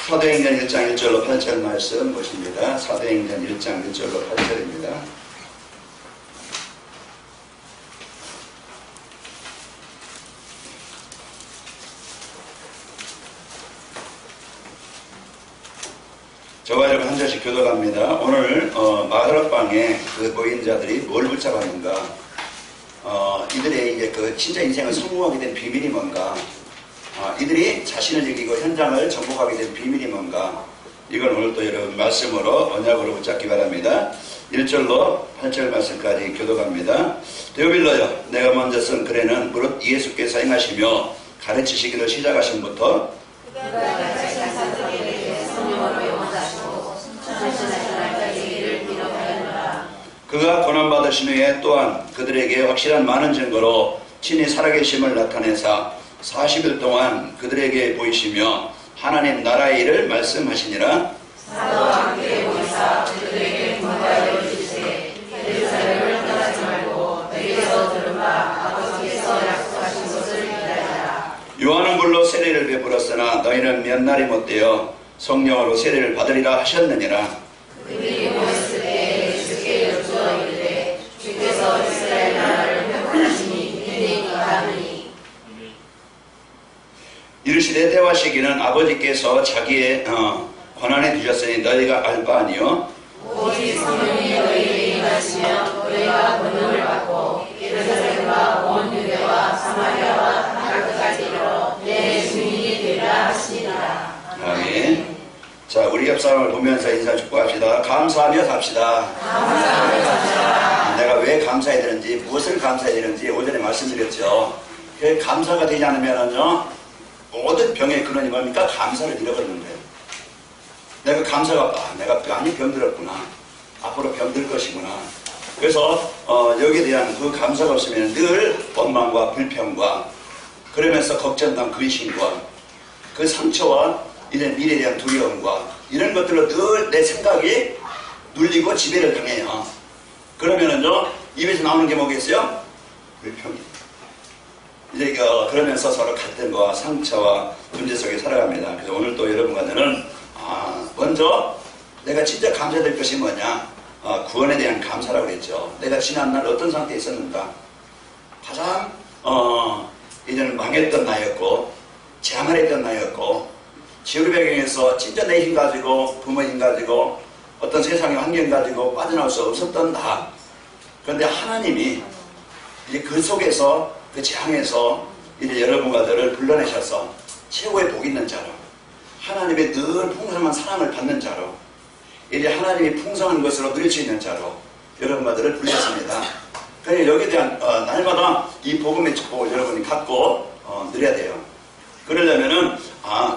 사도행전 1장 1절로 8절 말씀 보십니다. 사도행전 1장 1절로 8절입니다. 저와 여러분 한 절씩 교도갑니다. 오늘 마가락방에 그 모인 자들이 뭘 붙잡았는가? 이들의 이제 그 진짜 인생을 성공하게 된 비밀이 뭔가? 이들이 자신을 이기고 현장을 정복하게 된 비밀이 뭔가? 이건 오늘 또 여러분 말씀으로 언약으로 붙잡기 바랍니다. 1절로 8절 말씀까지 교도갑니다. 데오빌러여, 내가 먼저 쓴 글에는 무릇 예수께서 행하시며 가르치시기를 시작하신부터 그가 고난받으신 후에 또한 그들에게 확실한 많은 증거로 친히 살아계심을 나타내사 40일 동안 그들에게 보이시며 하나님 나라의 일을 말씀하시니라. 사도와 함께 보이사 그들에게 분과를 주시되 예루살렘을 떠나지 말고 너희에서 들은 바 아버지께서 약속하신 것을 기다리라. 요한은 물로 세례를 베풀었으나 너희는 몇 날이 못되어 성령으로 세례를 받으리라 하셨느니라. 그들이 모였을 때 예수께 여쭈어 이르되 주께서 이스라엘 나라를 회복하시니 믿으니까 하느니. 이르시되 때와 시기는 아버지께서 자기의 권한에 두셨으니 너희가 알 바 아니요. 오직 성령이 너희에게 임하시면 너희가 권능을 받고 예루살렘과 온 유대와 사마리아와 땅 끝까지 이르러 내 주인이 되리라 하시니라. 아멘. 자, 우리 옆 사람을 보면서 인사 축복합시다. 감사하며 삽시다. 감사하며 삽시다. 내가 왜 감사해야 되는지, 무엇을 감사해야 되는지 오전에 말씀드렸죠. 그 감사가 되지 않으면은요, 모든 병의 근원이 뭡니까? 감사를 잃어버리는 거예요. 내가 감사가 내가 많이 병들었구나. 앞으로 병들 것이구나. 그래서 여기에 대한 그 감사가 없으면 늘 원망과 불평과 그러면서 걱정과 근심과 그 상처와 이제 미래에 대한 두려움과 이런 것들로 늘 내 생각이 눌리고 지배를 당해요. 그러면은요, 입에서 나오는 게 뭐겠어요? 불평이. 이제 그러면서 서로 갈등과 상처와 문제 속에 살아갑니다. 그래서 오늘 또 여러분과는 먼저 내가 진짜 감사될 것이 뭐냐? 구원에 대한 감사라고 그랬죠. 내가 지난날 어떤 상태에 있었는가? 가장 이제는 망했던 나였고 재앙을했던 나였고 지옥의 배경에서 진짜 내 힘 가지고 부모 힘 가지고 어떤 세상의 환경 가지고 빠져나올 수 없었던 나. 그런데 하나님이 이제 그 속에서 그 재앙에서 이제 여러분과들을 불러내셔서 최고의 복 있는 자로 하나님의 늘 풍성한 사랑을 받는 자로 이제 하나님이 풍성한 것으로 누릴 수 있는 자로 여러분과들을 불렀습니다. 그러니까 여기에 대한 날마다 이 복음의 축복을 여러분이 갖고 누려야 돼요. 그러려면은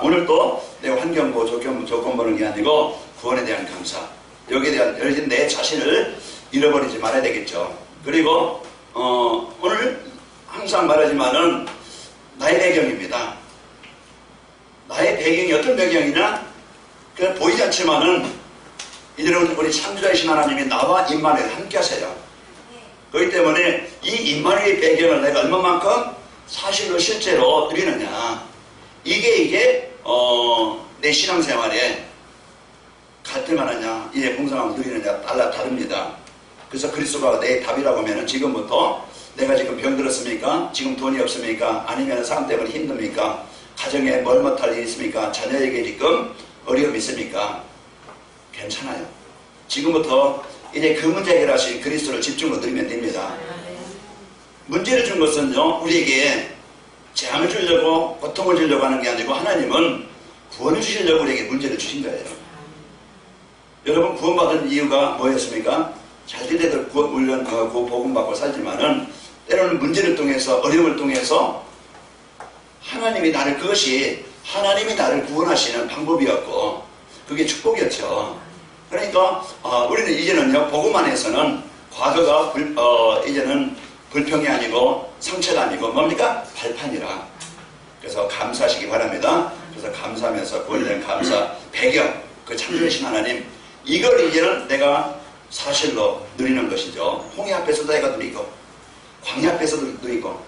오늘 또 내가 환경 보호 조건 보는 게 아니고 구원에 대한 감사, 여기에 대한 내 자신을 잃어버리지 말아야 되겠죠. 그리고 오늘 항상 말하지만은 나의 배경입니다. 나의 배경이 어떤 배경이냐? 그 보이지 않지만은 이제는 우리 창조자이신 하나님이 나와 임마누엘 함께 하세요. 그렇기 때문에 이 임마누엘의 배경을 내가 얼마만큼 사실로 실제로 누리느냐, 이게 내 신앙생활에 갈등하느냐, 이에 풍성함을 누리느냐 다릅니다. 그래서 그리스도가 내 답이라고 하면 지금부터 내가 지금 병들었습니까? 지금 돈이 없습니까? 아니면 사람 때문에 힘듭니까? 가정에 뭘 못할 일이 있습니까? 자녀에게 지금 어려움이 있습니까? 괜찮아요. 지금부터 이제 그 문제 해결하신 그리스도를 집중으로 드리면 됩니다. 문제를 준 것은요, 우리에게 재앙을 주려고 고통을 주려고 하는 게 아니고 하나님은 구원을 주시려고 우리에게 문제를 주신 거예요. 여러분 구원받은 이유가 뭐였습니까? 잘될 때도 물론 그 복음 받고 살지만은 때로는 문제를 통해서 어려움을 통해서 그것이 하나님이 나를 구원하시는 방법이었고 그게 축복이었죠. 그러니까 우리는 이제는요, 복음 안에서는 과거가 이제는 불평이 아니고 상처가 아니고 뭡니까? 발판이라. 그래서 감사하시기 바랍니다. 그래서 감사하면서 구원에 대한 감사, 배경, 그 창조하신 하나님, 이걸 이제는 내가 사실로 누리는 것이죠. 홍해 앞에서도 내가 누리고 광야 앞에서도 누리고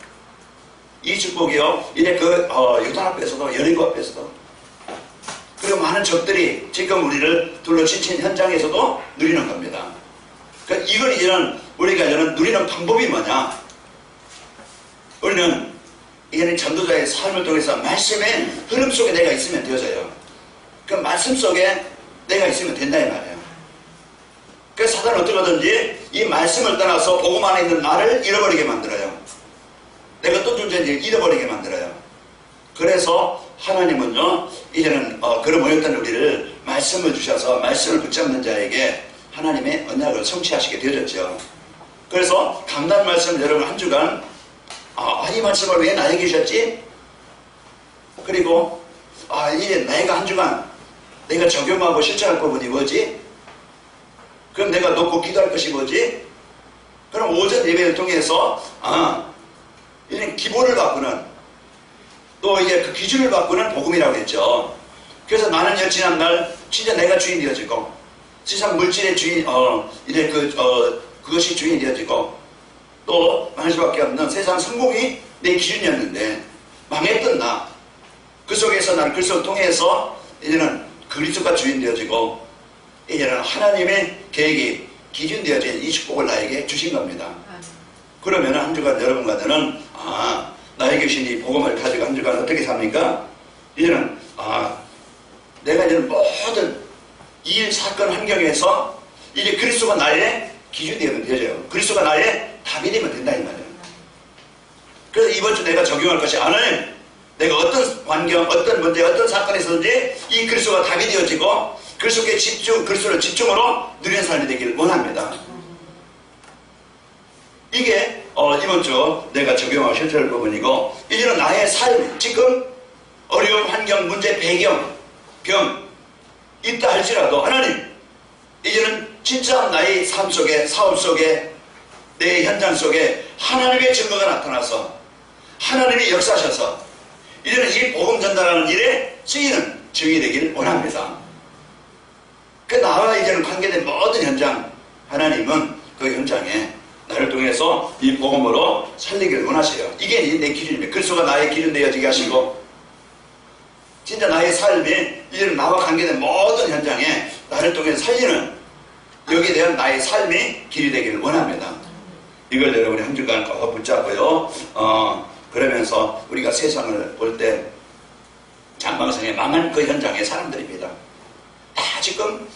이 축복이요, 이제 그 요단 앞에서도 여리고 앞에서도, 그리고 그래서 많은 적들이 지금 우리를 둘러치친 현장에서도 누리는 겁니다. 그러니까 이걸 이제는 우리가 이제는 누리는 방법이 뭐냐? 우리는 이제는 전도자의 삶을 통해서 말씀의 흐름 속에 내가 있으면 되어져요. 그 말씀 속에 내가 있으면 된다 이 말이에요. 그래서 사단은 어떻게든지 이 말씀을 떠나서 복음 안에 있는 나를 잃어버리게 만들어요. 내가 어떤 존재인지 잃어버리게 만들어요. 그래서 하나님은요 이제는 그런 모였던 우리를 말씀을 주셔서 말씀을 붙잡는 자에게 하나님의 언약을 성취하시게 되어졌죠. 그래서 강단 말씀 여러분 한 주간 이 말씀을 왜 나에게 주셨지? 그리고 이제 내가 한 주간 내가 적용하고 실천할 부분이 뭐지? 그럼 내가 놓고 기도할 것이 뭐지? 그럼 오전 예배를 통해서 이제 기본을 바꾸는 또 이제 그 기준을 바꾸는 복음이라고 했죠. 그래서 나는요 지난날 진짜 내가 주인 되어지고 세상 물질의 주인 이제 그것이 주인이 되어지고 또 망할 수밖에 없는 세상 성공이 내 기준이었는데 망했던 나 그 속에서 나는 그리스도를 통해서 이제는 그리스도가 주인 되어지고 이제는 하나님의 계획이 기준 되어진 이 축복을 나에게 주신 겁니다. 그러면 한 주간 여러분과는 나에게 주신 이 복음을 가지고 한 주간 어떻게 삽니까? 이제는 내가 이제는 모든 일 사건 환경에서 이제 그리스도가 나의 기준이 되면 되죠. 그리스도가 나의 답이 되면 된다 이 말이에요. 그래서 이번 주 내가 적용할 것이 하나님 내가 어떤 환경, 어떤 문제, 어떤 사건에서든지 이 그리스도가 답이 되어지고 그리스도께 그리스도를 집중으로 누리는 삶이 되기를 원합니다. 이게 이번 주 내가 적용하고 실천할 부분이고 이제는 나의 삶, 지금 어려운 환경, 문제, 배경, 병 있다 할지라도 하나님 이제는 진짜 나의 삶 속에 사업 속에 내 현장 속에 하나님의 증거가 나타나서 하나님이 역사하셔서 이제는 이 복음 전달하는 일에 쓰이는 증이 되기를 원합니다. 그 나와 이제는 관계된 모든 현장 하나님은 그 현장에 나를 통해서 이 복음으로 살리기를 원하세요. 이게 내 기준입니다. 그리스도가 나의 기준 되어지게 하시고 진짜 나의 삶이 이제는 나와 관계된 모든 현장에 나를 통해서 살리는 여기에 대한 나의 삶이 길이 되기를 원합니다. 이걸 여러분이 한 주간 붙잡고요. 그러면서 우리가 세상을 볼 때 장방성에 망한 그 현장의 사람들입니다. 다 지금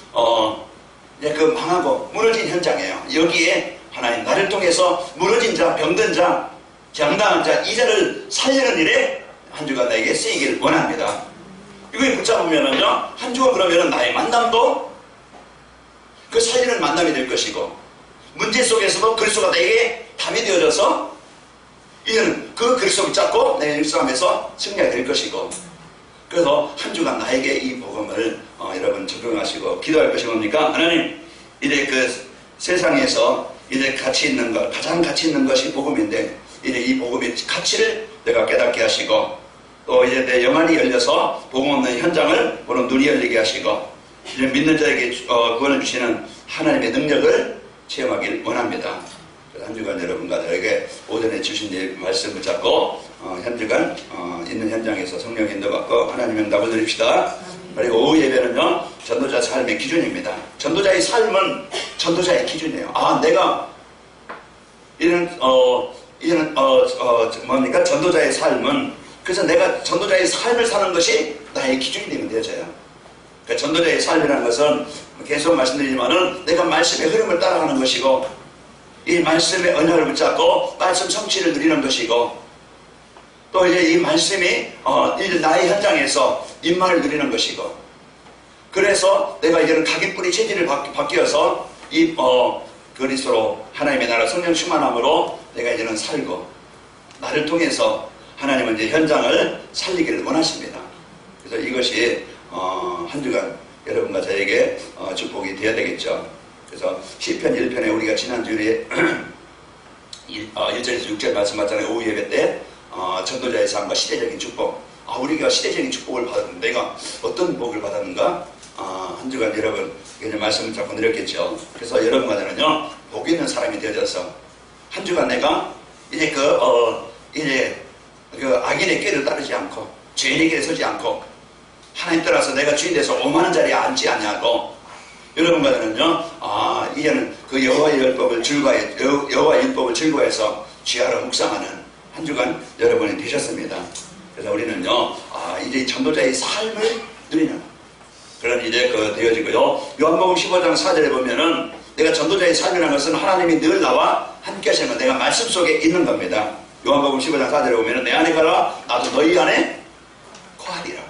이제 그 망하고 무너진 현장이에요. 여기에 하나님 나를 통해서 무너진 자, 병든 자, 장당한 자, 이 자를 살리는 일에 한 주간 나에게 쓰이기를 원합니다. 이걸 붙잡으면은요, 한 주간 그러면은 나의 만남도 그 살리는 만남이 될 것이고, 문제 속에서도 그리스도가 내게 답이 되어져서 이제는 그 그리스도를 잡고 내 일상에서 승리가 될 것이고, 그래서 한 주간 나에게 이 복음을 여러분 적용하시고 기도할 것이 뭡니까? 하나님, 이제 그 세상에서 이제 가치 있는 것, 가장 가치 있는 것이 복음인데, 이제 이 복음의 가치를 내가 깨닫게 하시고, 또 이제 내 영안이 열려서 복음 없는 현장을 보는 눈이 열리게 하시고, 이제 믿는 자에게 구원을 주시는 하나님의 능력을 체험하길 원합니다. 한 주간 여러분과 저에게 오전에 주신 일 말씀 붙잡고 한 주간 있는 현장에서 성령 인도받고 하나님의 응답을 드립시다. 그리고 오후 예배는요, 전도자 삶의 기준입니다. 전도자의 삶은 전도자의 기준이에요. 내가 이런 뭡니까? 전도자의 삶은, 그래서 내가 전도자의 삶을 사는 것이 나의 기준이 되면 되어져요. 그러니까 전도자의 삶이라는 것은 계속 말씀드리지만은 내가 말씀의 흐름을 따라가는 것이고, 이 말씀의 언약을 붙잡고 말씀 성취를 누리는 것이고, 또 이제 이 말씀이 이제 나의 현장에서 임마를 누리는 것이고, 그래서 내가 이제는 각인뿌리 체질을 바뀌어서 이 그리스도로 하나님의 나라 성령 충만함으로 내가 이제는 살고, 나를 통해서 하나님은 이제 현장을 살리기를 원하십니다. 그래서 이것이 한 주간 여러분과 저에게 축복이 되어야 되겠죠. 그래서 시편 1편에 우리가 지난주에 1절에서 6절 말씀하잖아요. 오후 예배 때 전도자의 삶과 시대적인 축복. 우리가 시대적인 축복을 받았는데 내가 어떤 복을 받았는가? 한 주간 여러분 이제 말씀을 자꾸 드렸겠죠. 그래서 여러분과는요, 복 있는 사람이 되어져서 한 주간 내가 이제 그 악인의 길을 따르지 않고 죄인의 길에 서지 않고 하나님 따라서 내가 주인 돼서 5만 원짜리 앉지 않냐고. 여러분과는요, 이제는 그 여호와의 율법을 여호와의 율법을 즐거워해서 지하로 묵상하는 한 주간 여러분이 되셨습니다. 그래서 우리는요, 이제 전도자의 삶을 누리는 그런 이제 되어지고요. 요한복음 15장 4절에 보면은 내가 전도자의 삶이라는 것은 하나님이 늘 나와 함께 하시는 것, 내가 말씀 속에 있는 겁니다. 요한복음 15장 4절에 보면은 내 안에 가라, 나도 너희 안에 거하리라.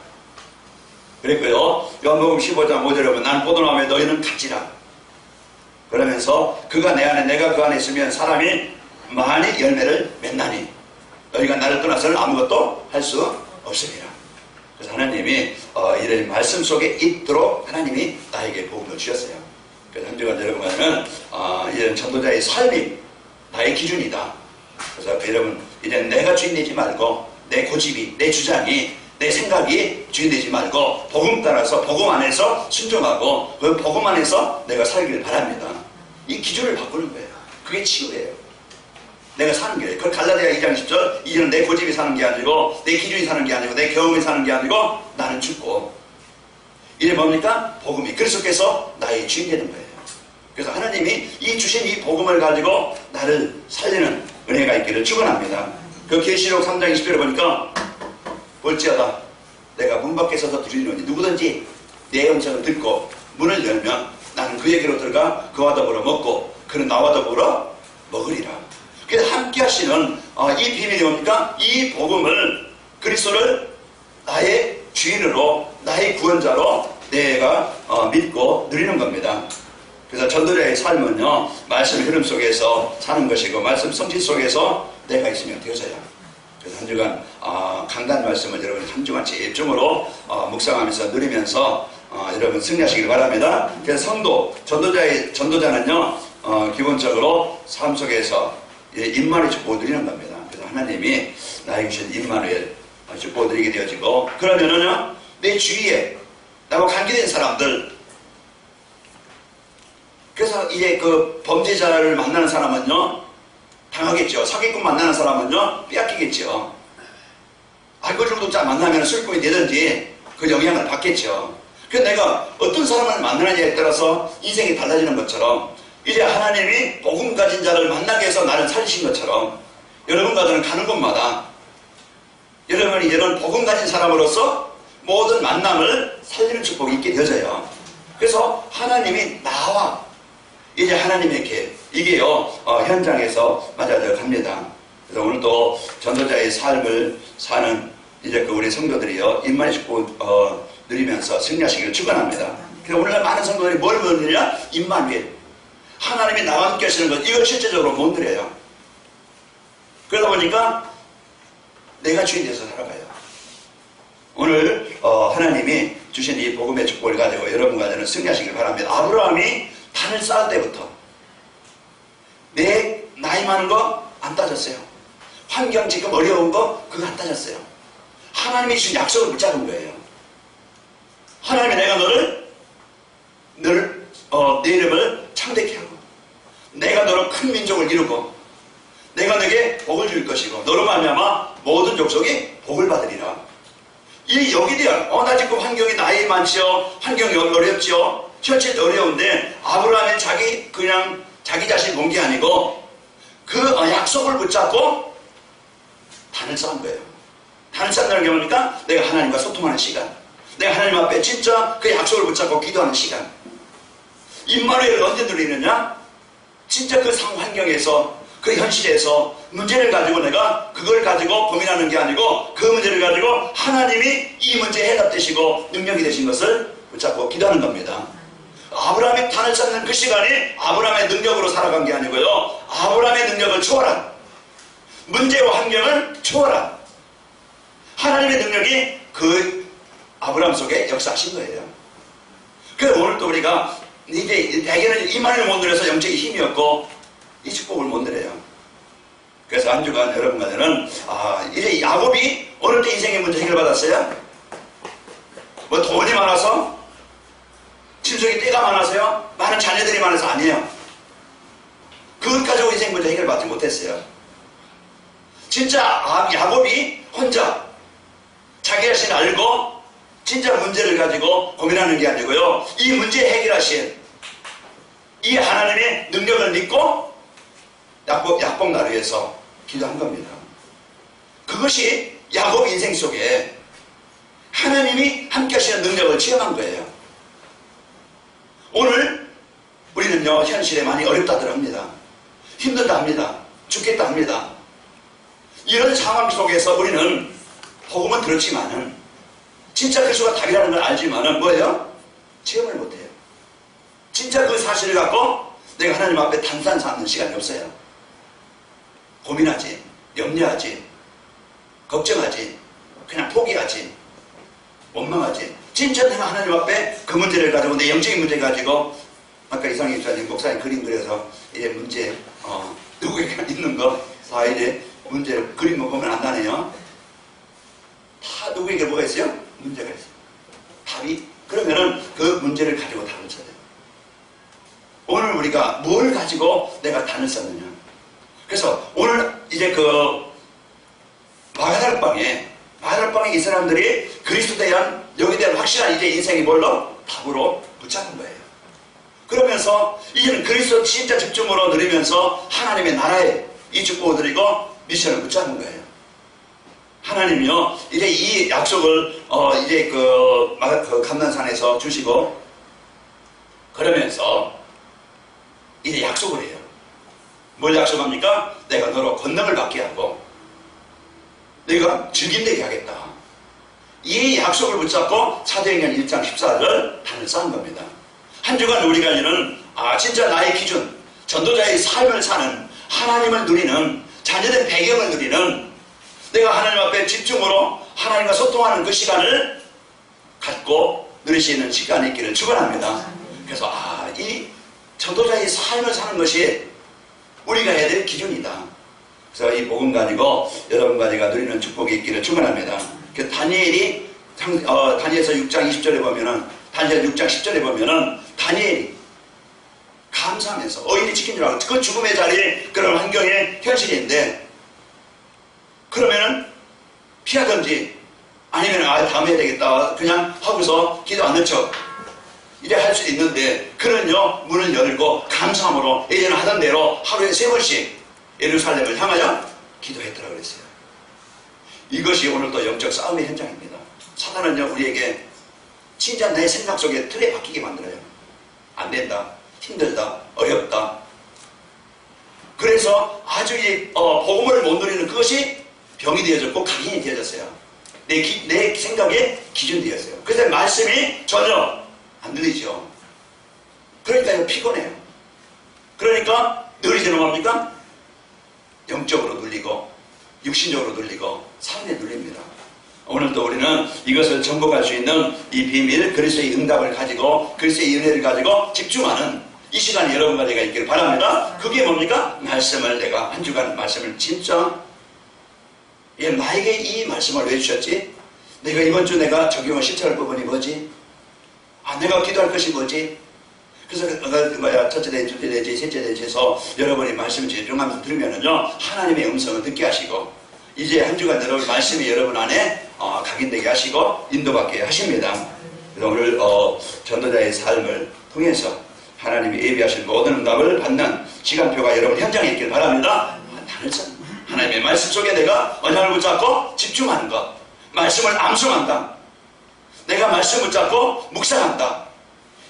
그랬고요. 요한복음 15장 5절에 보면 난 포도나무에 너희는 같지라. 그러면서 그가 내 안에 내가 그 안에 있으면 사람이 많이 열매를 맺나니 너희가 나를 떠나서는 아무것도 할 수 없으리라. 그래서 하나님이 이런 말씀 속에 있도록 하나님이 나에게 복음을 주셨어요. 그래서 한 주간 여러분과는 이런 전도자의 삶이 나의 기준이다. 그래서 여러분 이제 내가 주인 되지 말고 내 고집이, 내 주장이, 내 생각이 주인 되지 말고 복음 따라서 복음 안에서 순종하고 그 복음 안에서 내가 살기를 바랍니다. 이 기준을 바꾸는 거예요. 그게 치유예요. 내가 사는 게 그걸 갈라디아 2장 10절 이제는 내 고집이 사는 게 아니고 내 기준이 사는 게 아니고 내 경험이 사는 게 아니고 나는 죽고 이제 뭡니까? 복음이 그리스도께서 나의 주인 되는 거예요. 그래서 하나님이 이 주신 이 복음을 가지고 나를 살리는 은혜가 있기를 축원합니다. 그 계시록 3장 20절에 보니까 볼지어다 내가 문 밖에 서서 두드리노니 누구든지 내 음성을 듣고 문을 열면 나는 그에게로 들어가 그와 더불어 먹고 그는 나와 더불어 먹으리라. 그래서 함께 하시는 이 비밀이 뭡니까? 이 복음을 그리스도를 나의 주인으로 나의 구원자로 내가 믿고 누리는 겁니다. 그래서 전도자의 삶은요 말씀 흐름 속에서 사는 것이고 말씀 성취 속에서 내가 있으면 되어져요. 그래서 한 주간 강단 말씀을 여러분 한 주간 집중으로 묵상하면서 누리면서 여러분 승리하시길 바랍니다. 그래서 성도 전도자는요 기본적으로 삶 속에서 임마누엘 축복을 누리는 겁니다. 그래서 하나님이 나에게 주신 임마누엘 축복을 누리게 되어지고 그러면은요 내 주위에 나와 관계된 사람들 그래서 이제 그 범죄자를 만나는 사람은요 당하겠죠. 사기꾼 만나는 사람은요 빼앗기겠죠. 알코올 중독자 만나면 술꾼이 되든지 그 영향을 받겠죠. 그래서 내가 어떤 사람을 만나느냐에 따라서 인생이 달라지는 것처럼 이제 하나님이 복음 가진 자를 만나게 해서 나를 살리신 것처럼 여러분과 저는 가는 곳마다 여러분이 이제는 복음 가진 사람으로서 모든 만남을 살리는 축복이 있게 되어져요. 그래서 하나님이 나와 이제 하나님에게 이게요 현장에서 맞아져 갑니다. 그래서 오늘도 전도자의 삶을 사는 이제 그 우리 성도들이요 임마누엘 축복 누리면서 승리하시기를 축원합니다. 그래서 오늘날 많은 성도들이 뭘 누리냐? 임마누엘 하나님이 나와 함께 하시는 것 이걸 실제적으로 못 누려요. 그러다 보니까 내가 주인 돼서 살아가요. 오늘 하나님이 주신 이 복음의 축복을 가지고 여러분과 저는 승리하시길 바랍니다. 아브라함이 단을 쌓을 때부터 내 나이 많은 거 안 따졌어요. 환경 지금 어려운 거 그거 안 따졌어요. 하나님이 주신 약속을 붙잡은 거예요. 하나님이 내가 내 이름을 창대케 하고 내가 너로 큰 민족을 이루고 내가 너에게 복을 줄 것이고 너로 말미암아 모든 족속이 복을 받으리라. 이 여기 대한 나 지금 환경이 나이 많지요. 환경이 어렵지요. 현실도 어려운데 아브라함이 자기 자신 본 게 아니고 그 약속을 붙잡고 단을 쌓은 거예요. 단을 쌓는다는 게 뭡니까? 내가 하나님과 소통하는 시간, 내가 하나님 앞에 진짜 그 약속을 붙잡고 기도하는 시간. 임마누엘을 언제 누리느냐? 진짜 그 상환경에서 그 현실에서 문제를 가지고 내가 그걸 가지고 고민하는 게 아니고 그 문제를 가지고 하나님이 이 문제에 해답되시고 능력이 되신 것을 붙잡고 기도하는 겁니다. 아브라함이 단을 쌓는 그 시간이 아브라함의 능력으로 살아간 게 아니고요 아브라함의 능력을 초월한 문제와 환경을 초월한 하나님의 능력이 그 아브라함 속에 역사하신 거예요. 그래서 오늘 또 우리가 이제 대개는 임마누엘 못 누려서 영적인 힘이 없고 이 축복을 못 누려요. 그래서 한 주간 여러분과 저는 이제 야곱이 어느 때 인생의 문제 해결받았어요? 뭐 돈이 많아서? 친속이 때가 많아서요? 많은 자녀들이 많아서 아니에요. 그것 가지고 인생 문제 해결받지 못했어요. 진짜 야곱이 혼자 자기 자신 알고 진짜 문제를 가지고 고민하는 게 아니고요. 이 문제 해결하신 이 하나님의 능력을 믿고 약복 나를 위해서 기도한 겁니다. 그것이 야곱 인생 속에 하나님이 함께 하시는 능력을 체험한 거예요. 오늘 우리는요, 현실에 많이 어렵다들 합니다. 힘들다 합니다. 죽겠다 합니다. 이런 상황 속에서 우리는 복음은 들었지만은 진짜 그리스도가 답이라는 걸 알지만은 뭐예요? 체험을 못해요. 진짜 그 사실을 갖고 내가 하나님 앞에 단단 삼는 시간이 없어요. 고민하지, 염려하지, 걱정하지, 그냥 포기하지, 원망하지. 진짜 내가 하나님 앞에 그 문제를 가지고 내 영적인 문제 가지고 아까 이상희 목사님 그림 그려서 이제 문제 누구에게 있는 거 다 이제 문제 그림 보면 안 나네요. 다 누구에게 뭐가 있어요? 문제가 있어요. 답이 그러면은 그 문제를 가지고 답을 써야 돼요. 오늘 우리가 뭘 가지고 내가 단을 썼느냐. 그래서 오늘 이제 그 마가다락방에 이 사람들이 그리스도에 대한 여기에 대한 확실한 이제 인생이 뭘로? 답으로 붙잡은 거예요. 그러면서 이제는 그리스도 진짜 집중으로 누리면서 하나님의 나라에 이 축복을 드리고 미션을 붙잡은 거예요. 하나님이요 이제 이 약속을 이제 그 감난산에서 주시고 그러면서 이제 약속을 해요. 뭘 약속합니까? 내가 너로 권능을 받게 하고 내가 즐긴되게 하겠다. 이 약속을 붙잡고 사도행전 1장 14절 단을 쌓은 겁니다. 한 주간 우리가 이제는 진짜 나의 기준, 전도자의 삶을 사는 하나님을 누리는 자녀된 배경을 누리는 내가 하나님 앞에 집중으로 하나님과 소통하는 그 시간을 갖고 누릴 수 있는 시간이 있기를 축원합니다. 그래서 이 전도자의 삶을 사는 것이 우리가 해야 될 기준이다. 그래서 이 복음 가지고 여러분과 제가 누리는 축복이 있기를 축원합니다. 그 다니엘이 다니엘서 6장 20절에 보면은 다니엘 6장 10절에 보면은 다니엘이 감사하면서 어인이 지킨 줄 알고 그 죽음의 자리 그런 환경의 현실인데 그러면은 피하든지 아니면 다음에 해야 되겠다 그냥 하고서 기도 안 넣죠. 이래 할 수도 있는데 그는요 문을 열고 감사함으로 예전에 하던 대로 하루에 3번씩 예루살렘을 향하여 기도했더라 그랬어요. 이것이 오늘도 영적 싸움의 현장입니다. 사단은요 우리에게 진짜 내 생각 속에 틀에 박히게 만들어요. 안 된다, 힘들다, 어렵다. 그래서 아주 이 복음을 못 누리는 그것이 병이 되어졌고 각인이 되어졌어요. 내 생각에 기준이 되었어요. 그래서 말씀이 전혀 안 들리죠. 그러니까 피곤해요. 그러니까 누리지는 뭡니까? 영적으로 눌리고 육신적으로 눌리고 삶에 눌립니다. 오늘도 우리는 이것을 정복할 수 있는 이 비밀 그리스도의 응답을 가지고 그리스도의 은혜를 가지고 집중하는 이 시간이 여러분과 제가 있기를 바랍니다. 그게 뭡니까? 말씀을 내가 한 주간 말씀을 진짜 나에게 이 말씀을 왜 주셨지? 내가 이번 주 내가 적용을 실천할 부분이 뭐지? 내가 기도할 것이 뭐지? 그래서 첫째 대지, 둘째 대지, 셋째 대지에서 여러분이 말씀을 집중하면서 들으면은요 하나님의 음성을 듣게 하시고 이제 한 주간 여러분 말씀이 여러분 안에 각인되게 하시고 인도받게 하십니다. 그래서 오늘 전도자의 삶을 통해서 하나님이 예비하신 모든 응답을 받는 시간표가 여러분 현장에 있길 바랍니다. 단을 쌓는 하나님의 말씀 속에 내가 언약을 붙잡고 집중하는 것, 말씀을 암송한다. 내가 말씀 붙잡고 묵상한다.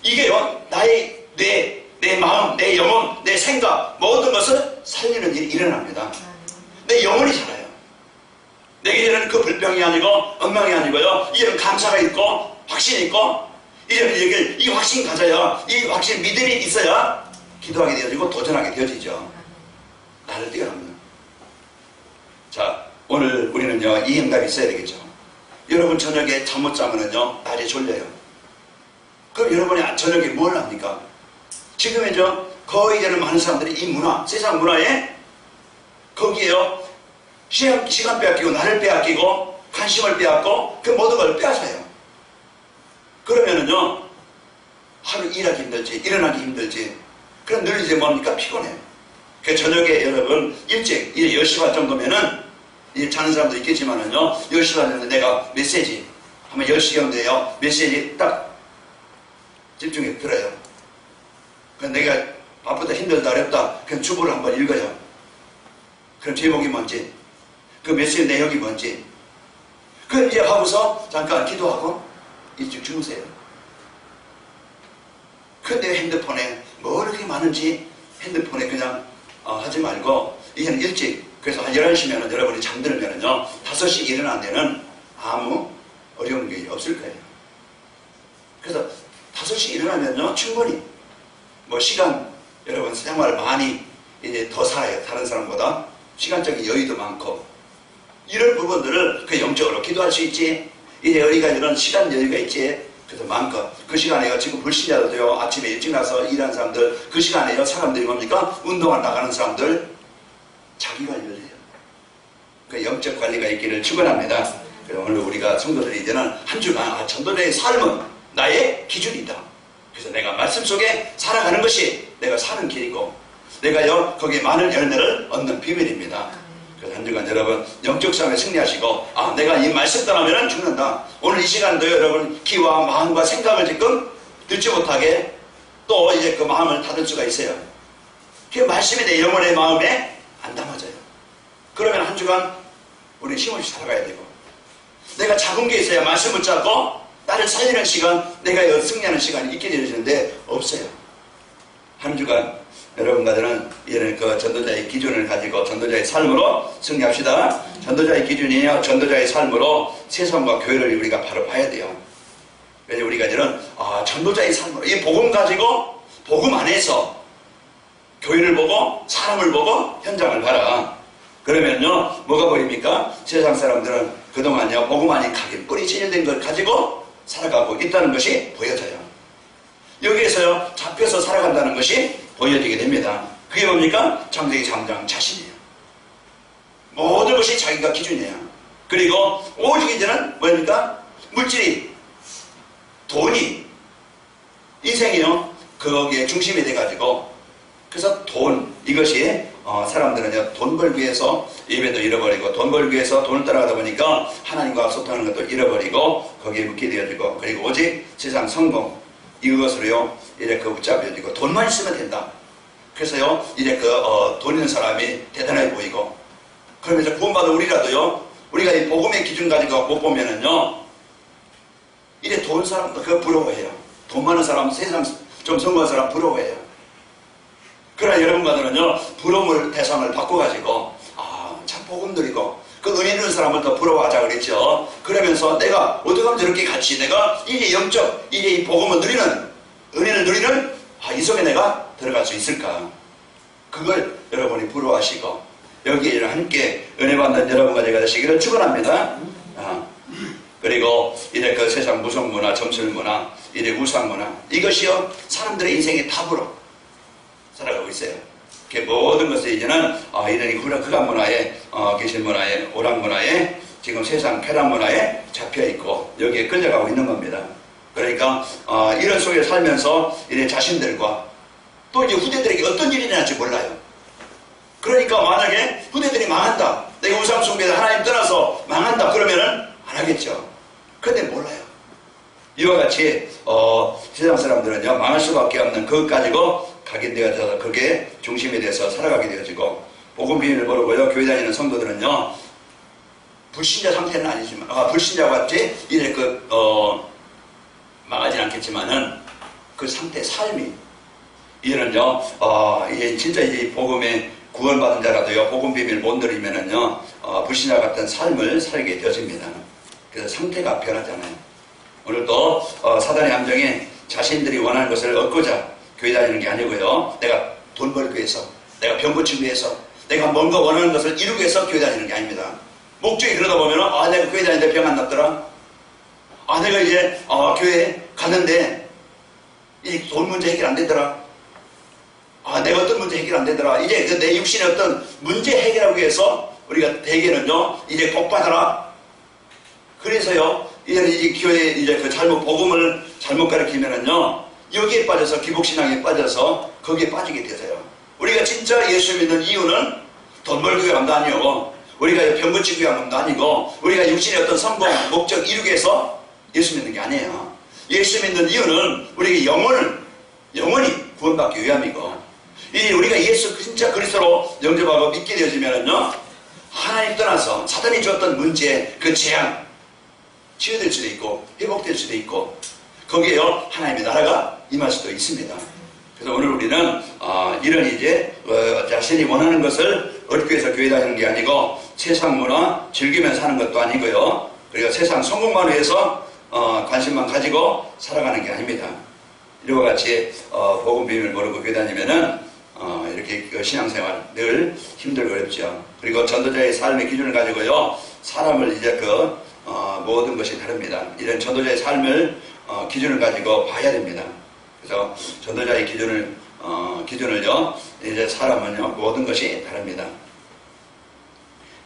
이게요 나의 내 마음, 내 영혼, 내 생각 모든 것을 살리는 일이 일어납니다. 내 영혼이 살아요. 내게는 그 불평이 아니고 엉망이 아니고요. 이제는 감사가 있고 확신이 있고 이제는 이 확신 가져야 이 확신 믿음이 있어야 기도하게 되어지고 도전하게 되어지죠. 나를 뛰어납니다. 자 오늘 우리는요 이 응답이 있어야 되겠죠. 여러분 저녁에 잠 못 자면은요 낮에 졸려요. 그럼 여러분이 저녁에 뭘 합니까? 지금은요 거의 이제는 많은 사람들이 이 문화 세상 문화에 거기에요 시간 빼앗기고 나를 빼앗기고 관심을 빼앗고 그 모든 걸 빼앗아요. 그러면은요 하루 일하기 힘들지 일어나기 힘들지 그럼 늘 이제 뭡니까? 피곤해요. 그 저녁에 여러분 일찍 이제 10시 반 정도면은 이제 자는 사람도 있겠지만은요 10시 반에 내가 메시지 한번 10시경 돼요. 메시지 딱 집중해 들어요. 내가 바쁘다 힘들다 어렵다 그냥 주보를 한번 읽어요. 그럼 제목이 뭔지 그 메시지 내용이 뭔지 그 이제 하고서 잠깐 기도하고 일찍 주무세요. 근데 핸드폰에 뭐 이렇게 많은지 핸드폰에 그냥 하지 말고 이제는 일찍 그래서 한 11시면 여러분이 잠들면은요 5시 일어나는 데는 아무 어려운 게 없을 거예요. 그래서 5시 일어나면요 충분히 뭐 시간 여러분 생활 많이 이제 더 살아요. 다른 사람보다 시간적인 여유도 많고 이런 부분들을 그 영적으로 기도할 수 있지. 이제 우리가 이런 시간 여유가 있지. 그래서 마음껏 그 시간에요. 지금 불신자도요. 아침에 일찍 나서 일하는 사람들 그 시간에요. 사람들이 뭡니까? 운동을 나가는 사람들 자기 관리를 해요. 그 영적 관리가 있기를 축원합니다. 그래서 오늘 우리가 성도들이 이제는 한 주간 전도자의 삶은 나의 기준이다. 그래서 내가 말씀 속에 살아가는 것이 내가 사는 길이고 내가요 거기에 많은 열매를 얻는 비밀입니다. 그래서 한 주간 여러분 영적 싸움에 승리하시고 내가 이 말씀 떠나면 죽는다. 오늘 이 시간도 여러분 기와 마음과 생각을 지금 듣지 못하게 또 이제 그 마음을 닫을 수가 있어요. 그 말씀이 내 영혼의 마음에 안 담아져요. 그러면 한 주간 우리 힘없이 살아가야 되고 내가 작은 게 있어야 말씀 붙잡고 나를 살리는 시간 내가 승리하는 시간이 있게 되어지는데 없어요. 한 주간 여러분과들은 이런 그 전도자의 기준을 가지고 전도자의 삶으로 승리합시다. 전도자의 기준이에요. 전도자의 삶으로 세상과 교회를 우리가 바로 봐야 돼요. 그래서 우리가 이제는 전도자의 삶으로 이 복음 가지고 복음 안에서 교회를 보고 사람을 보고 현장을 봐라. 그러면요 뭐가 보입니까? 세상 사람들은 그동안요 복음 아닌 각인 뿌리 진일된 걸 가지고 살아가고 있다는 것이 보여져요. 여기에서요 잡혀서 살아간다는 것이 보여지게 됩니다. 그게 뭡니까? 창세기 3장 자신이에요. 모든 것이 자기가 기준이에요. 그리고 오직 이제는 뭡니까? 물질이 돈이 인생이요 거기에 중심이 돼가지고 그래서 돈 이것이 사람들은 돈 벌기 위해서 예배도 잃어버리고 돈 벌기 위해서 돈을 따라가다 보니까 하나님과 소통하는 것도 잃어버리고 거기에 묶게 되어지고 그리고 오직 세상 성공 이것으로요 이제 그 붙잡혀지고 돈만 있으면 된다. 그래서요 이제 돈 있는 사람이 대단해 보이고 그러면서 구원받은 우리라도요 우리가 이 복음의 기준 가지고 못 보면은요 이제 돈 사람도 그거 부러워해요. 돈 많은 사람 세상 좀 성공한 사람 부러워해요. 그러나 여러분과들은요 부러움을 대상을 바꿔가지고 참 복음 누리고 그 은혜 있는 사람을 더 부러워하자 그랬죠. 그러면서 내가 어떻게 하면 저렇게 같이 내가 이제 영적 이제 이 복음을 누리는 은혜를 누리는 이 속에 내가 들어갈 수 있을까? 그걸 여러분이 부러워하시고 여기에 함께 은혜 받는 여러분과 제가 되시기를 축원합니다. 그리고 이제 그 세상 무속 문화, 점술 문화, 이제 우상 문화 이것이요 사람들의 인생의 답으로 살아가고 있어요. 그 모든 것을 이제는 이런 극한 문화에 계신 문화에 오락 문화에 지금 세상 쾌락 문화에 잡혀 있고 여기에 끌려가고 있는 겁니다. 그러니까 이런 속에 살면서 이제 자신들과 또 이제 후대들에게 어떤 일이 일어날지 몰라요. 그러니까 만약에 후대들이 망한다, 내가 우상 숭배에서 하나님 떠나서 망한다 그러면은 안 하겠죠. 근데 몰라요. 이와 같이 세상 사람들은요 망할 수밖에 없는 그것 가지고 각인되어져서 그게 중심이 돼서 살아가게 되어지고 복음 비밀을 모르고요 교회 다니는 성도들은요 불신자 상태는 아니지만 불신자와 같이 이제 망하진 않겠지만은 그 상태 삶이 이제는요 이게 진짜 이제 복음의 구원받은 자라도요 복음 비밀 못 누리면은요 불신자 같은 삶을 살게 되어집니다. 그래서 상태가 변하잖아요. 오늘도 사단의 함정에 자신들이 원하는 것을 얻고자 교회 다니는 게 아니고요 내가 돈 벌기 위해서 내가 병 고치기 위해서 내가 뭔가 원하는 것을 이루기 위해서 교회 다니는 게 아닙니다. 목적이 그러다 보면은 내가 교회 다니는데 병 안 났더라, 내가 이제 교회 갔는데 이 돈 문제 해결 안 되더라, 내가 어떤 문제 해결 안 되더라, 이제 내 육신의 어떤 문제 해결하기 위해서 우리가 대개는요 이제 복 받아라. 그래서요 이 교회 이제 그 잘못 복음을 잘못 가르치면은요 여기에 빠져서 기복신앙에 빠져서 거기에 빠지게 되세요. 우리가 진짜 예수 믿는 이유는 돈 벌기 위함도 아니고 우리가 병 고치기 위함도 아니고 우리가 육신의 어떤 성공 목적 이루기 위해서 예수 믿는 게 아니에요. 예수 믿는 이유는 우리에게 영원히 구원받기 위함이고, 이 우리가 예수 진짜 그리스도로 영접하고 믿게 되어지면은요, 하나님 떠나서 사단이 줬던 문제, 그 재앙 치유될 수도 있고 회복될 수도 있고, 거기에요 하나님의 나라가 임할 수도 있습니다. 그래서 오늘 우리는 이런 이제 자신이 원하는 것을 얻기 위해서 교회 다니는 게 아니고, 세상 문화 즐기면서 사는 것도 아니고요, 그리고 세상 성공만 위해서 관심만 가지고 살아가는 게 아닙니다. 이와 같이 복음 비밀을 모르고 교회 다니면은 이렇게 신앙생활 늘 힘들고 어렵죠. 그리고 전도자의 삶의 기준을 가지고요, 사람을 이제 모든 것이 다릅니다. 이런 전도자의 삶을 기준을 가지고 봐야 됩니다. 그래서 전도자의 기준을요, 이제 사람은요 모든 것이 다릅니다.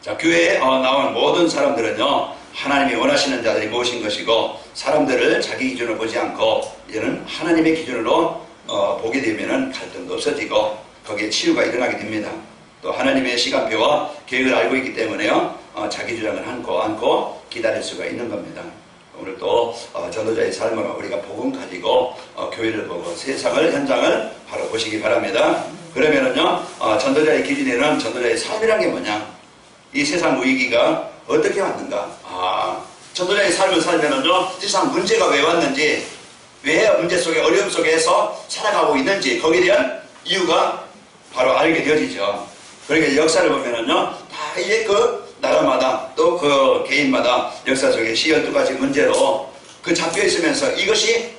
자, 교회에 나온 모든 사람들은요, 하나님이 원하시는 자들이 무엇인 것이고, 사람들을 자기 기준으로 보지 않고 이제는 하나님의 기준으로 보게 되면은 갈등도 없어지고 거기에 치유가 일어나게 됩니다. 또 하나님의 시간표와 계획을 알고 있기 때문에요, 자기 주장을 않고 기다릴 수가 있는 겁니다. 오늘 또 전도자의 삶으로 우리가 복음 가지고 교회를 보고 세상을, 현장을 바로 보시기 바랍니다. 그러면은요, 전도자의 기준에는 전도자의 삶이란 게 뭐냐, 이 세상 위기가 어떻게 왔는가, 전도자의 삶을 살면은요, 세상 문제가 왜 왔는지, 왜 문제 속에 어려움 속에서 살아가고 있는지, 거기에 대한 이유가 바로 알게 되어지죠. 그러니까 역사를 보면은요, 다 이제 그 나라마다 또 그 개인마다 역사 속에 12가지 문제로 잡혀 있으면서 이것이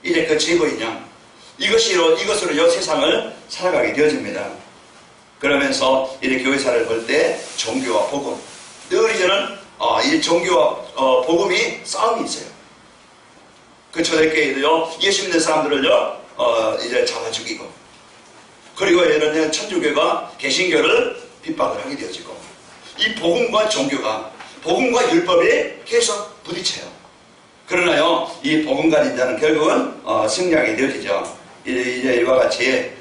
이제 그 제보인양, 이것으로 세상을 살아가게 되어집니다. 그러면서 이제 교회사를 볼 때 종교와 복음, 늘 이제는 이 종교와 복음이 싸움이 있어요. 그 초대교회도요, 예수 믿는 사람들을요 이제 잡아 죽이고, 그리고 이런 천주교가 개신교를 핍박을 하게 되어지고, 이 복음과 종교가, 복음과 율법이 계속 부딪혀요. 그러나요, 이 복음 가진 자는 결국은 승리하게 되어지죠. 이제 이와 같이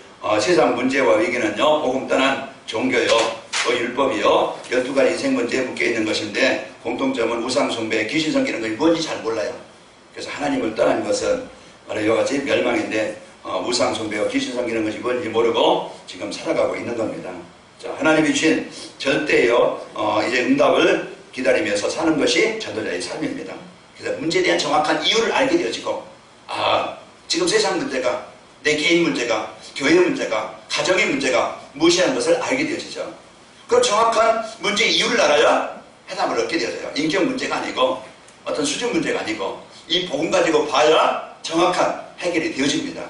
세상 문제와 위기는요, 복음 떠난 종교요, 또 율법이요, 12가지 인생 문제에 묶여있는 것인데, 공통점은 우상 숭배, 귀신 섬기는 것이 뭔지 잘 몰라요. 그래서 하나님을 떠난 것은 바로 이와 같이 멸망인데, 우상 숭배와 귀신 섬기는 것이 뭔지 모르고 지금 살아가고 있는 겁니다. 자, 하나님이 주신 절대요, 이제 응답을 기다리면서 사는 것이 전도자의 삶입니다. 그래서 문제에 대한 정확한 이유를 알게 되어지고, 지금 세상 문제가, 내 개인 문제가, 교회 문제가, 가정의 문제가 무엇이라는 것을 알게 되어지죠. 그럼 정확한 문제의 이유를 알아야 해답을 얻게 되어져요. 인격 문제가 아니고, 어떤 수준 문제가 아니고, 이 복음 가지고 봐야 정확한 해결이 되어집니다.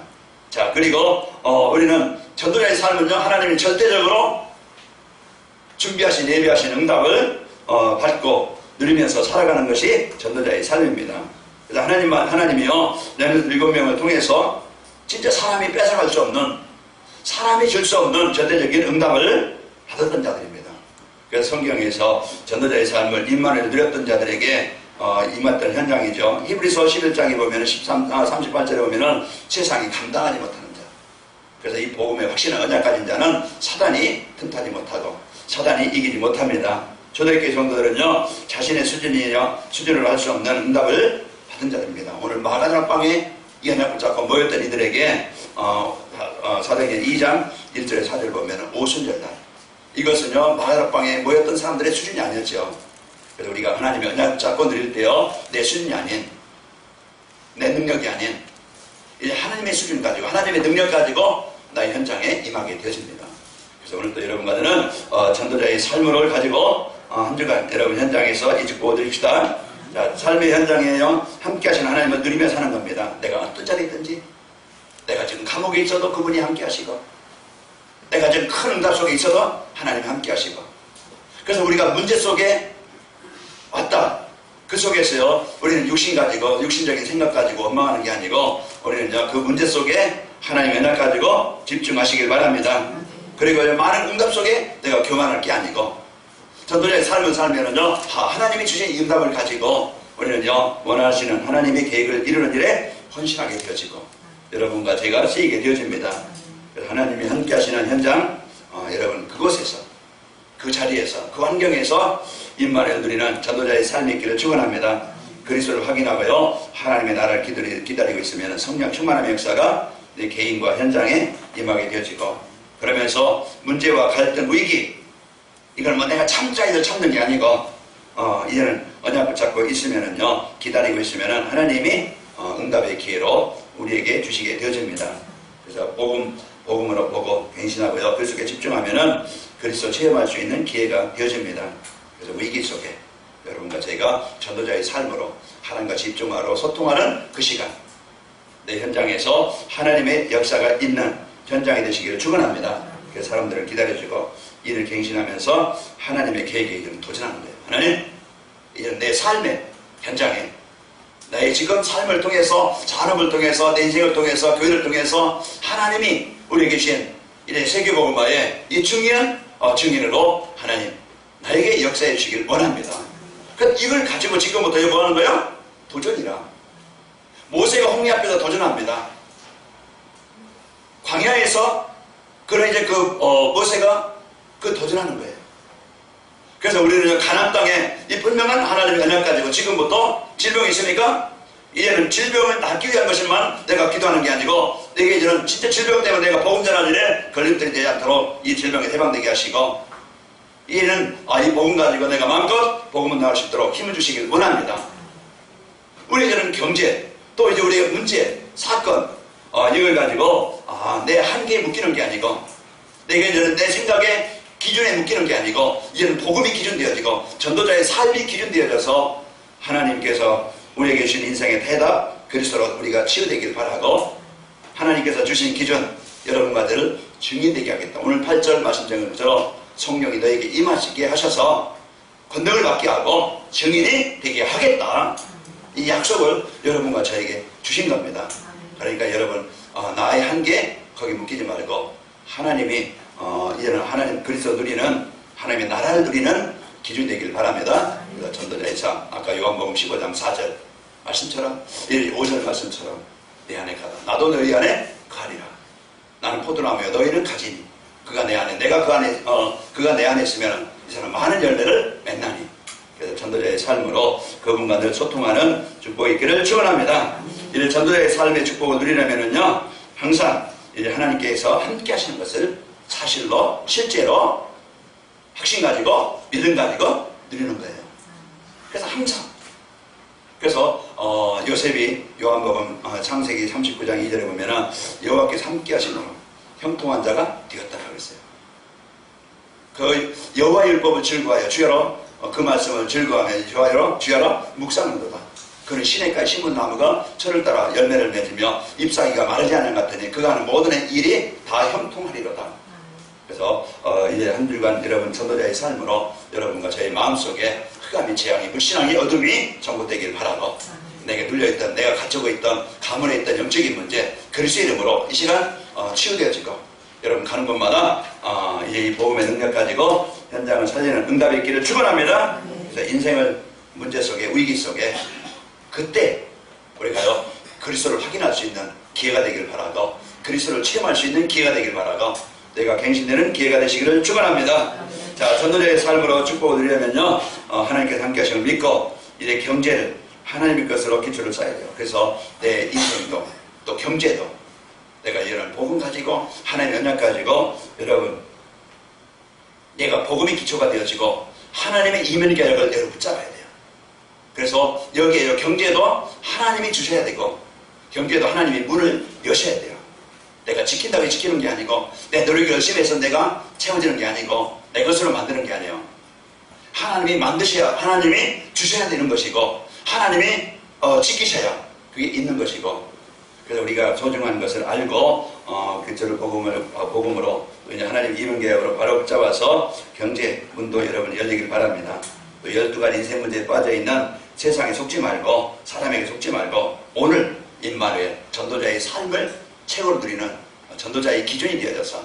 자, 그리고 우리는 전도자의 삶은요, 하나님이 절대적으로 준비하신, 예비하신 응답을 받고 누리면서 살아가는 것이 전도자의 삶입니다. 그래서 하나님이요, 렘넌트 7명을 통해서 진짜 사람이 뺏어갈 수 없는, 사람이 줄 수 없는 절대적인 응답을 받았던 자들입니다. 그래서 성경에서 전도자의 삶을 임만을 누렸던 자들에게 임했던 현장이죠. 히브리서 11장에 보면 38절에 보면은 세상이 감당하지 못하는 자. 그래서 이 복음의 확신을 언약 가진 자는 사단이 틈타지 못하고 사단이 이기지 못합니다. 초대교회 성도들은요, 자신의 수준을 할 수 없는 응답을 받은 자들입니다. 오늘 마가다락방에 이 언약을 잡고 모였던 이들에게 사도행전 2장 1절에 4절 보면 오순절날, 이것은요, 마가다락방에 모였던 사람들의 수준이 아니었죠. 그래서 우리가 하나님의 언약을 잡고 누릴 때요, 내 수준이 아닌, 내 능력이 아닌, 이제 하나님의 수준 가지고, 하나님의 능력 가지고 나의 현장에 임하게 되어집니다. 그래서 오늘 또 여러분과는 전도자의 삶을 가지고 한 주간 여러분 현장에서 이죽고 드립시다. 자, 삶의 현장에요, 함께 하시는 하나님을 누리며 사는 겁니다. 내가 어떤 자리에 있든지, 내가 지금 감옥에 있어도 그분이 함께 하시고, 내가 지금 큰 응답 속에 있어도 하나님이 함께 하시고, 그래서 우리가 문제 속에 왔다, 그 속에서요, 우리는 육신 가지고, 육신적인 생각 가지고 원망하는 게 아니고, 우리는 이제 그 문제 속에 하나님의 은혜 가지고 집중하시길 바랍니다. 그리고 많은 응답 속에 내가 교만할 게 아니고, 전도자의 삶을 살면은요, 하나님이 주신 이 응답을 가지고 우리는요, 원하시는 하나님의 계획을 이루는 일에 헌신하게 되어지고, 여러분과 제가 쓰이게 되어집니다. 그래서 하나님이 함께 하시는 현장, 여러분 그곳에서, 그 자리에서, 그 환경에서 임만을 누리는 전도자의 삶이 있기를 축원합니다. 그리스도를 확인하고요. 하나님의 나라를 기다리고 있으면 성령 충만함의 역사가 내 개인과 현장에 임하게 되어지고, 그러면서 문제와 갈등, 위기, 이걸 뭐 내가 참자 해서 참는 게 아니고 이제는 언약 붙잡고 있으면은요, 기다리고 있으면은 하나님이 응답의 기회로 우리에게 주시게 되어집니다. 그래서 복음으로 보고 갱신하고요, 그 속에 집중하면은 그리스도 체험할 수 있는 기회가 되어집니다. 그래서 위기 속에 여러분과 저희가 전도자의 삶으로 하나님과 집중하러 소통하는 그 시간, 내 현장에서 하나님의 역사가 있는 현장이 되시기를 축원합니다. 그래서 사람들을 기다려주고 이를 갱신하면서 하나님의 계획에 도전하는 거예요. 하나님, 이제는 내 삶의 현장에, 나의 지금 삶을 통해서, 산업을 통해서, 내 인생을 통해서, 교회를 통해서 하나님이 우리에게 주신 이제 세계복음화의 이 증인으로 하나님 나에게 역사해 주시길 원합니다. 이걸 가지고 지금부터 뭐 하는 거예요? 도전이라. 모세가 홍해 앞에서 도전합니다. 광야에서 그런 이제 모세가 도전하는 거예요. 그래서 우리는 가나안 땅에 이 분명한 하나님의 언약 가지고 지금부터 질병이 있으니까 이제는 질병을 낫기 위한 것일만 내가 기도하는 게 아니고, 내게 이제는 진짜 질병 때문에 내가 복음 전하는 일에 걸림돌이 되지 않도록 이 질병에 해방되게 하시고, 이제는 이 복음 가지고 내가 마음껏 복음을 나올 수 있도록 힘을 주시길 원합니다. 우리에게는 경제, 또 이제 우리의 문제, 사건, 이걸 가지고 내 한계에 묶이는 게 아니고, 내게 이제는 내 생각에 기준에 묶이는 게 아니고, 이제는 복음이 기준되어지고 전도자의 삶이 기준되어져서 하나님께서 우리에게 주신 인생의 대답 그리스도로 우리가 치유되길 바라고, 하나님께서 주신 기준 여러분과들 증인되게 하겠다. 오늘 8절 말씀드린 것처럼 성령이 너에게 임하시게 하셔서 권능을 받게 하고 증인이 되게 하겠다. 이 약속을 여러분과 저에게 주신 겁니다. 그러니까 여러분, 나의 한계 거기 묶이지 말고 하나님이 이제는 하나님 그리스도 누리는 하나님의 나라를 누리는 기준 되길 바랍니다. 그래서 전도자의 삶, 아까 요한복음 15장 4절 말씀처럼, 5절 말씀처럼 내 안에 가다 나도 너희 안에 가리라. 나는 포도나무여 너희는 가지니 그가 내 안에, 내가 그가 내 안에 있으면 이제는 많은 열매를 맺나니. 그래서 전도자의 삶으로 그분과 늘 소통하는 축복이 있기를 축원합니다. 이 전도자의 삶의 축복을 누리려면은요, 항상 이제 하나님께서 함께 하시는 것을 사실로, 실제로 확신 가지고 믿음 가지고 누리는 거예요. 그래서 항상, 그래서 요셉이 요한복음 창세기 39장 2절에 보면은 여호와께서 함께 하시므로 형통한 자가 되었다라고 했어요. 그 여호와의 율법을 즐거워하여 주야로 그 말씀을 즐거워하며 주야로 묵상하는도다. 그는 시냇가의 신문나무가 철을 따라 열매를 맺으며 잎사귀가 마르지 않은 것 같으니 그가 하는 모든 일이 다 형통하리로다. 그래서 이제 한 주간 여러분 전도자의 삶으로 여러분과 저의 마음속에 흑암이, 재앙이, 불신앙이, 어둠이 전부되길 바라고, 내게 눌려있던, 내가 가지고 있던, 가문에 있던 영적인 문제 그리스도의 이름으로 이 시간 치유되어지고, 여러분 가는 곳마다 이제 이 복음의 능력 가지고 현장을 살리는 응답이 있기를 축원합니다. 그래서 인생을 문제 속에, 위기 속에 그때 우리가요 그리스도를 확인할 수 있는 기회가 되길 바라고, 그리스도를 체험할 수 있는 기회가 되길 바라고, 내가 갱신되는 기회가 되시기를 축원합니다. 자, 전도자의 삶으로 축복을 누리려면요, 하나님께서 함께 하시는 걸 믿고, 이제 경제를 하나님의 것으로 기초를 쌓아야 돼요. 그래서 내 인생도 또 경제도 내가 이런 복음 가지고, 하나님의 언약 가지고, 여러분 내가 복음이 기초가 되어지고 하나님의 이면 계획을 여러분 붙잡아야 돼요. 그래서 여기에 경제도 하나님이 주셔야 되고, 경제도 하나님이 문을 여셔야 돼요. 내가 지킨다고 지키는 게 아니고, 내 노력을 열심히 해서 내가 채워지는 게 아니고, 내 것으로 만드는 게 아니에요. 하나님이 만드셔야, 하나님이 주셔야 되는 것이고, 하나님이 지키셔야 그게 있는 것이고, 그래서 우리가 소중한 것을 알고 그저를 복음으로 이제 하나님 이면 계획으로 바로 붙잡아서 경제 문도 여러분 열리길 바랍니다. 또 12가지 인생 문제에 빠져있는 세상에 속지 말고, 사람에게 속지 말고, 오늘 임마누엘 전도자의 삶을 최고로 누리는 전도자의 기준이 되어져서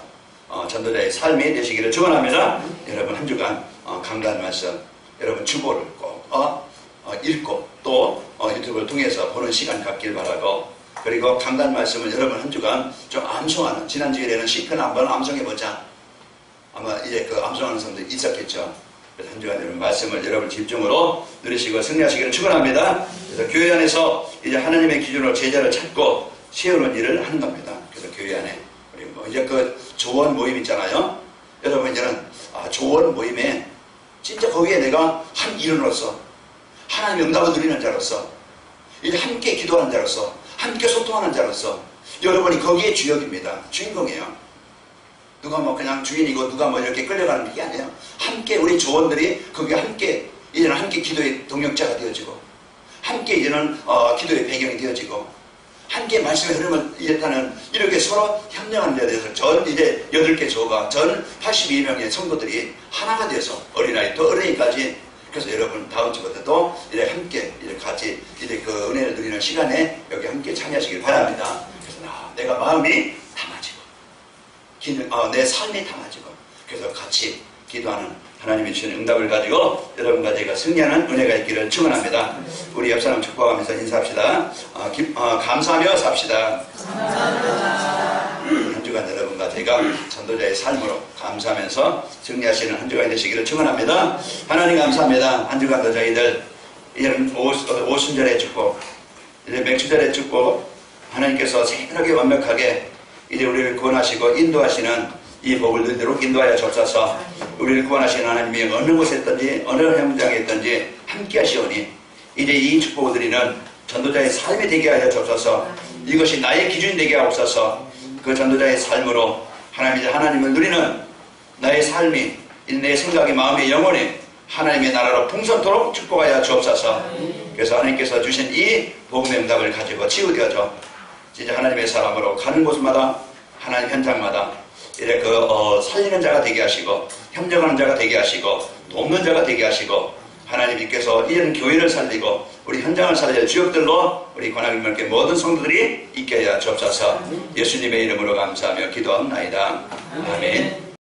전도자의 삶이 되시기를 축원합니다. 여러분 한 주간 강단 말씀 여러분 주보를 꼭 읽고 또 유튜브를 통해서 보는 시간 갖길 바라고, 그리고 강단 말씀을 여러분 한 주간 좀 암송하는, 지난주에는 시편 한번 암송해보자, 아마 이제 그 암송하는 사람들이 있었겠죠. 그래서 한 주간 여러분 말씀을 여러분 집중으로 누리시고 승리하시기를 축원합니다. 그래서 교회 안에서 이제 하나님의 기준으로 제자를 찾고 세우는 일을 하는 겁니다. 그래서 교회 안에 우리 뭐 이제 그 조원 모임 있잖아요. 여러분 이제는 조원 모임에 진짜 거기에 내가 한 일원으로서 하나님의 응답을 누리는 자로서 이제 함께 기도하는 자로서 함께 소통하는 자로서 여러분이 거기에 주역입니다. 주인공이에요. 누가 뭐 그냥 주인이고 누가 뭐 이렇게 끌려가는 게 아니에요. 함께 우리 조원들이 거기에 함께 이제는 함께 기도의 동역자가 되어지고 함께 이제는 기도의 배경이 되어지고 함께 말씀의 흐름을 이제타는 이렇게 서로 협력하는 데 대해서 전 이제 8개 조가 전 82명의 성도들이 하나가 돼서 어린아이부터 어린이까지 그래서 여러분 다음 주부터도 이제 함께 이제 같이 이제 그 은혜를 누리는 시간에 여기 함께 참여하시길 바랍니다. 그래서 내가 마음이 담아지고 내 삶이 담아지고 그래서 같이 기도하는 하나님이 주시는 응답을 가지고 여러분과 제가 승리하는 은혜가 있기를 축원합니다. 우리 옆 사람 축복하면서 인사합시다. 감사하며 삽시다. 한 주간 여러분과 제가 전도자의 삶으로 감사하면서 승리하시는 한 주간이 되시기를 축원합니다. 하나님 감사합니다. 한 주간도 저희들 이제는 오순절의 축복, 이제 맥주절의 축복, 하나님께서 세밀하게 완벽하게 이제 우리를 구원하시고 인도하시는 이 복을 누리도록 인도하여 주옵소서. 우리를 구원하시는 하나님이 어느 곳에 있든지 어느 현장에 있든지 함께 하시오니 이제 이 축복을 드리는 전도자의 삶이 되게 하여 주옵소서. 이것이 나의 기준이 되게 하옵소서. 그 전도자의 삶으로 하나님을 누리는 나의 삶이 내 생각이 마음이 영혼이 하나님의 나라로 풍성토록 축복하여 주옵소서. 그래서 하나님께서 주신 이 복음의 응답을 가지고 치유되어져 진짜 하나님의 사람으로 가는 곳마다 하나님 현장마다 이래 살리는 자가 되게 하시고 협력하는 자가 되게 하시고 돕는 자가 되게 하시고 하나님께서 이제는 교회를 살리고 우리 현장을 살릴 지역들로 우리 관악인명께 모든 성도들이 있게 하여 주옵소서. 예수님의 이름으로 감사하며 기도합나이다. 아멘.